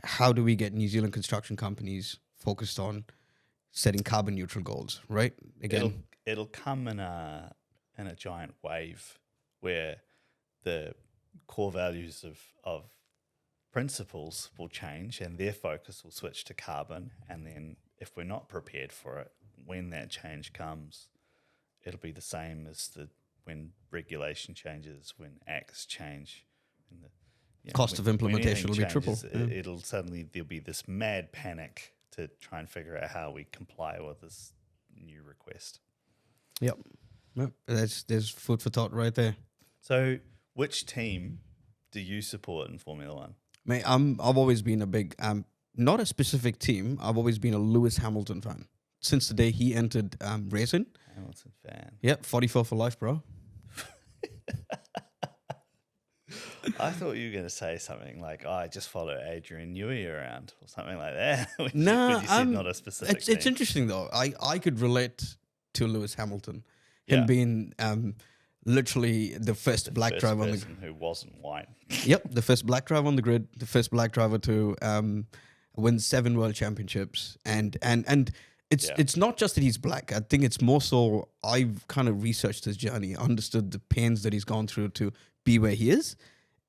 how do we get New Zealand construction companies focused on setting carbon neutral goals, right? Again, it'll come in a giant wave where the core values of principles will change and their focus will switch to carbon. And then if we're not prepared for it, when that change comes, it'll be the same as when regulation changes, when acts change. And cost of implementation will be triple. It'll suddenly, there'll be this mad panic to try and figure out how we comply with this new request. Yep. There's food for thought right there. So which team do you support in Formula One? Mate, I've always been a big, not a specific team. I've always been a Lewis Hamilton fan since the day he entered racing. Hamilton fan. Yep, 44 for life, bro. I thought you were going to say something like, I just follow Adrian Newey around or something like that. No, you said not a specific team. It's interesting, though. I could relate to Lewis Hamilton. Him being literally the first black driver on the grid. Who wasn't white. Yep, the first black driver on the grid, the first black driver to win 7 world championships. And it's not just that he's black. I think it's more so I've kind of researched his journey, understood the pains that he's gone through to be where he is.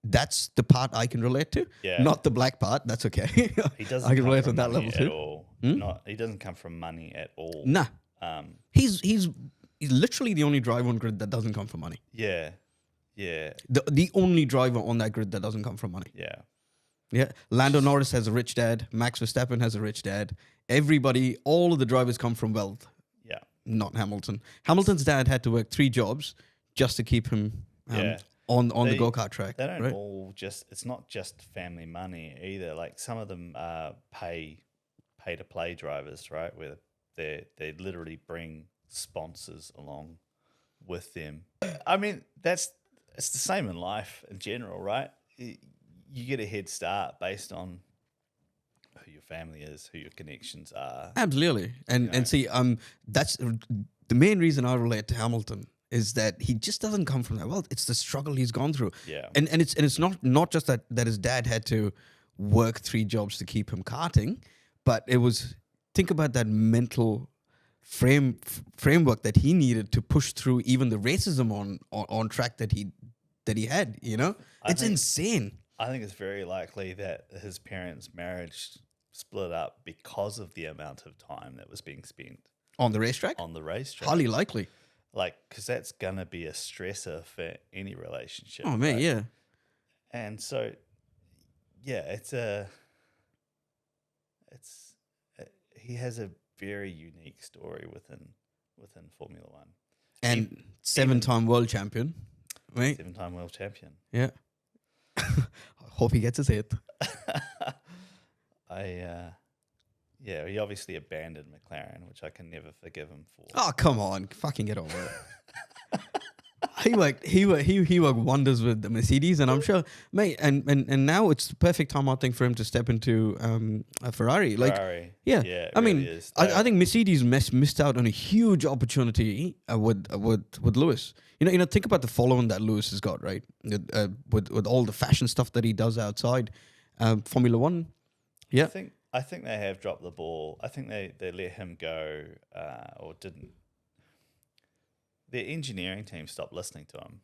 That's the part I can relate to. Yeah. Not the black part. That's okay. He doesn't. I can relate on that level too. All. He doesn't come from money at all. Nah. He's literally the only driver on grid that doesn't come from money. Yeah. Yeah. The only driver on that grid that doesn't come from money. Yeah. Yeah. Lando Norris has a rich dad. Max Verstappen has a rich dad. Everybody, all of the drivers come from wealth. Yeah. Not Hamilton. Hamilton's dad had to work 3 jobs just to keep him on the go-kart track. They don't all just, it's not just family money either. Like some of them are pay to play drivers, right? Where they literally bring sponsors along with them. I mean, it's the same in life in general, right? You get a head start based on who your family is, who your connections are. Absolutely. And see, that's the main reason I relate to Hamilton is that he just doesn't come from that wealth. It's the struggle he's gone through. Yeah. And it's not just that his dad had to work 3 jobs to keep him karting, but it was, think about that mental framework that he needed to push through even the racism on track that he had, It's insane. I think it's very likely that his parents' marriage split up because of the amount of time that was being spent on the racetrack. Highly likely. Like, because that's gonna be a stressor for any relationship. Oh man, right? Yeah. And so, yeah, he has a very unique story within Formula One, and 7-time world champion, right? 7-time world champion. Yeah. I hope he gets his hit. He obviously abandoned McLaren, which I can never forgive him for. Oh, come on. Fucking get over it. he worked wonders with the Mercedes, and I'm sure, mate. And now it's the perfect time, I think, for him to step into a Ferrari. Like, Ferrari. yeah, Yeah, it I really mean, is. I think Mercedes missed out on a huge opportunity with Lewis. Think about the following that Lewis has got, right? With all the fashion stuff that he does outside Formula One. Yeah, I think they have dropped the ball. I think they let him go or didn't. Their engineering team stopped listening to him.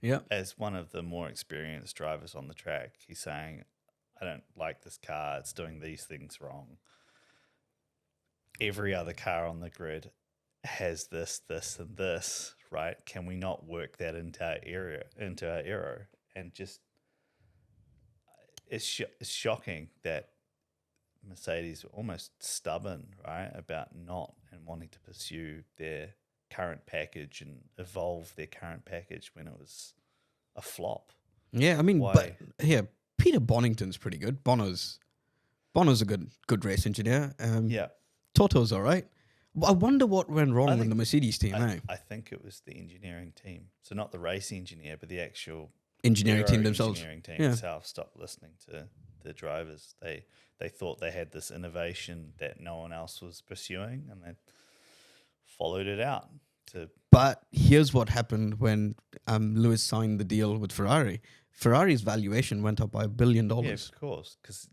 yeah. As one of the more experienced drivers on the track, he's saying, I don't like this car. It's doing these things wrong. Every other car on the grid has this, and this, right? Can we not work that into our era? And just, it's shocking that Mercedes were almost stubborn, right, about not and wanting to pursue their current package and evolve their current package when it was a flop. Yeah, I mean, Why? but here, Peter Bonington's pretty good. Bono's a good race engineer. Yeah. Toto's all right. I wonder what went wrong with the Mercedes team, I think it was the engineering team. So not the race engineer, but the actual engineering team themselves. Engineering team itself stopped listening to the drivers. They thought they had this innovation that no one else was pursuing, and they followed it out. But here's what happened when Lewis signed the deal with Ferrari. Ferrari's valuation went up by $1 billion. Yeah, of course, because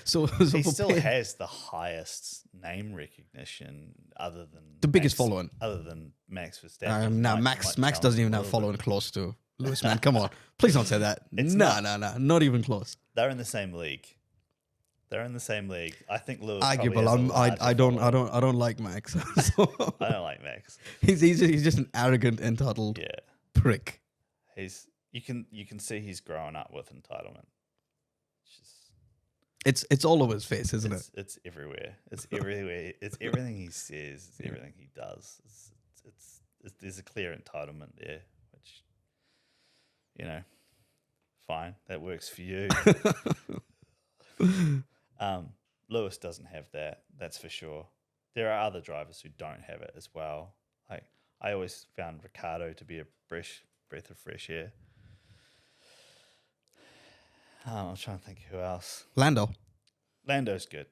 so he still has the highest name recognition, other than the biggest following, other than Max Verstappen. No, Max doesn't even have following close to Lewis. Man, come on, please don't say that. No, not even close. They're in the same league. I think Lewis. Arguable. I don't like Max. So I don't like Max. He's just an arrogant, entitled prick. You can see he's growing up with entitlement. It's all over his face, isn't it? It's everywhere. It's everywhere. It's everything he says. It's everything he does. There's a clear entitlement there, which, fine, that works for you. Lewis doesn't have that. That's for sure. There are other drivers who don't have it as well. I always found Ricciardo to be a breath of fresh air. I'm trying to think who else. Lando's good.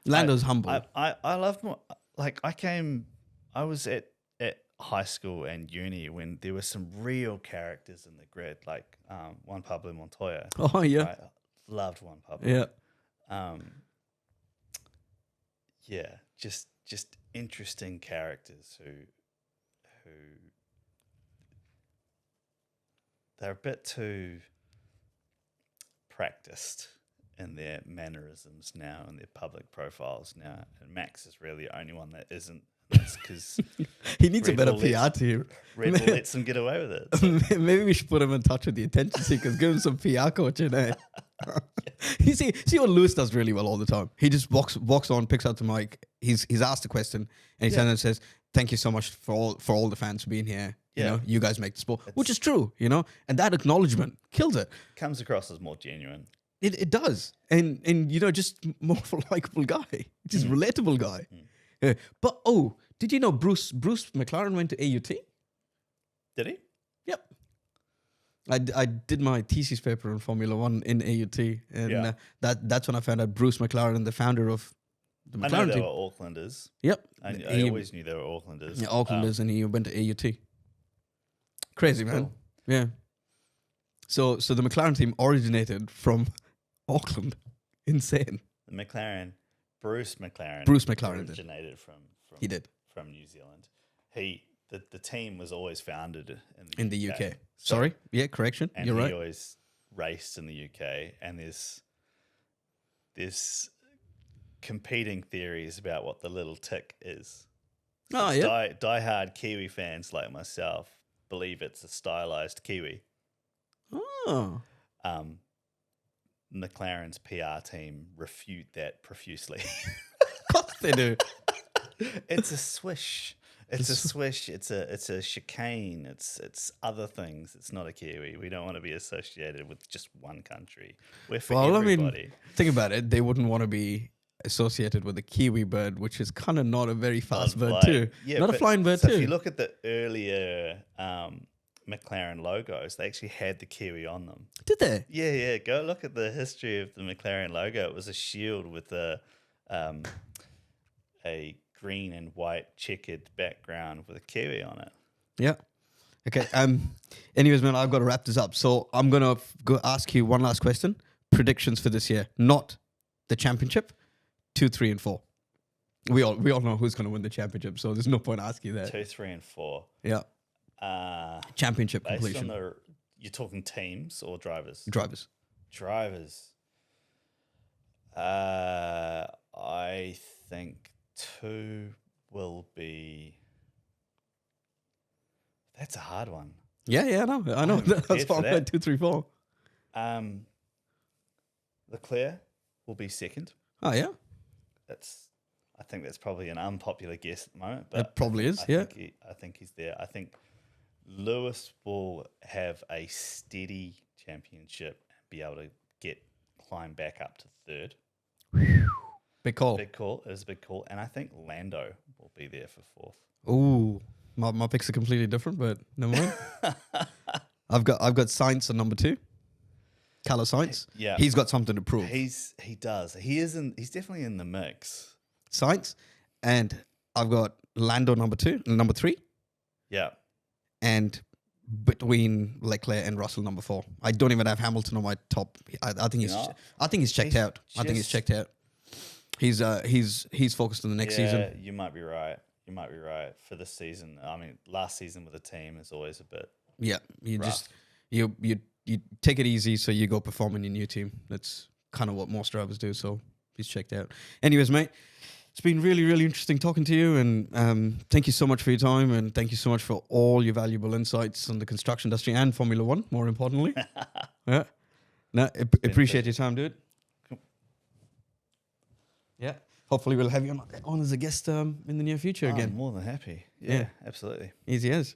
Lando's humble. I love more. Like I was at high school and uni when there were some real characters in the grid, like Juan Pablo Montoya. Oh yeah, I loved Juan Pablo. Yeah. Just interesting characters who they're a bit too practiced in their mannerisms now and their public profiles now. And Max is really the only one that isn't. That's because he needs a better PR team. Red Bull lets him get away with it. So. Maybe we should put him in touch with the attention seekers, give him some PR coaching. You see what Lewis does really well all the time. He just walks on, picks up the mic. He's asked a question, and he turns and says, "Thank you so much for all the fans for being here. You guys make the sport," which is true. And that acknowledgement kills it. Comes across as more genuine. It does, and just more of a likable guy, just relatable guy. But did you know Bruce McLaren went to AUT? Did he? Yep. I did my thesis paper on Formula One in AUT, and that's when I found out Bruce McLaren, the founder of the McLaren I know they team. were Aucklanders. Yep. I always knew they were Aucklanders. Yeah, Aucklanders, and he went to AUT. Crazy, man. Cool. Yeah. So the McLaren team originated from Auckland. Insane. The McLaren, Bruce McLaren originated from He did. From New Zealand. The team was always founded in the UK. Sorry, correction. And You're right. He always raced in the UK, and there's competing theories about what the little tick is. Oh yeah. Die-hard Kiwi fans like myself believe it's a stylized Kiwi. Oh. McLaren's PR team refute that profusely. Of course they do. It's a swish. It's a swish. It's a chicane. It's other things. It's not a Kiwi. We don't want to be associated with just one country. We're for everybody. I mean, think about it. They wouldn't want to be associated with the Kiwi bird, which is kind of not a very fast bird Non-flying. too. Yeah, Not a but- flying bird so too. if you look at the earlier McLaren logos, they actually had the Kiwi on them. Did they? Yeah. Go look at the history of the McLaren logo. It was a shield with a green and white checkered background with a Kiwi on it. Yeah. Okay. Anyways, man, I've got to wrap this up. So I'm gonna go ask you one last question. Predictions for this year, not the championship. 2, 3, and 4. We all know who's gonna win the championship, so there's no point asking that. 2, 3, and 4. Yeah. Championship Based completion. on you're talking teams or drivers? Drivers. Drivers. I think 2 will be. That's a hard one. Yeah, I know. I'm That's prepared why for I'm that. 2, 3, 4. Leclerc will be second. Oh yeah, I think that's probably an unpopular guess at the moment, but it probably is. I Yeah. think he's there. I think Lewis will have a steady championship and be able to climb back up to third. Big call. Big call. It is a big call. And I think Lando will be there for fourth. Ooh, my picks are completely different, but never mind. I've got Sainz on number 2. Carlos Sainz. Yeah. He's got something to prove. He does. He's definitely in the mix. Sainz, and I've got Lando number 3, Yeah. and between Leclerc and Russell number 4. I don't even have Hamilton on my top. I think he's No. I think he's checked out. I think he's checked out. He's focused on the next season. You might be right. For this season. I mean, last season with a team is always a bit. Yeah, you rough. just you take it easy, so you go perform in your new team. That's kind of what most drivers do. So he's checked out. Anyways, mate, it's been really, really interesting talking to you, and thank you so much for your time, and thank you so much for all your valuable insights on the construction industry and Formula One, more importantly. Yeah, no, appreciate your time, dude. Cool. Yeah, hopefully we'll have you on as a guest in the near future again. I'm more than happy. Yeah. Absolutely. Easy as.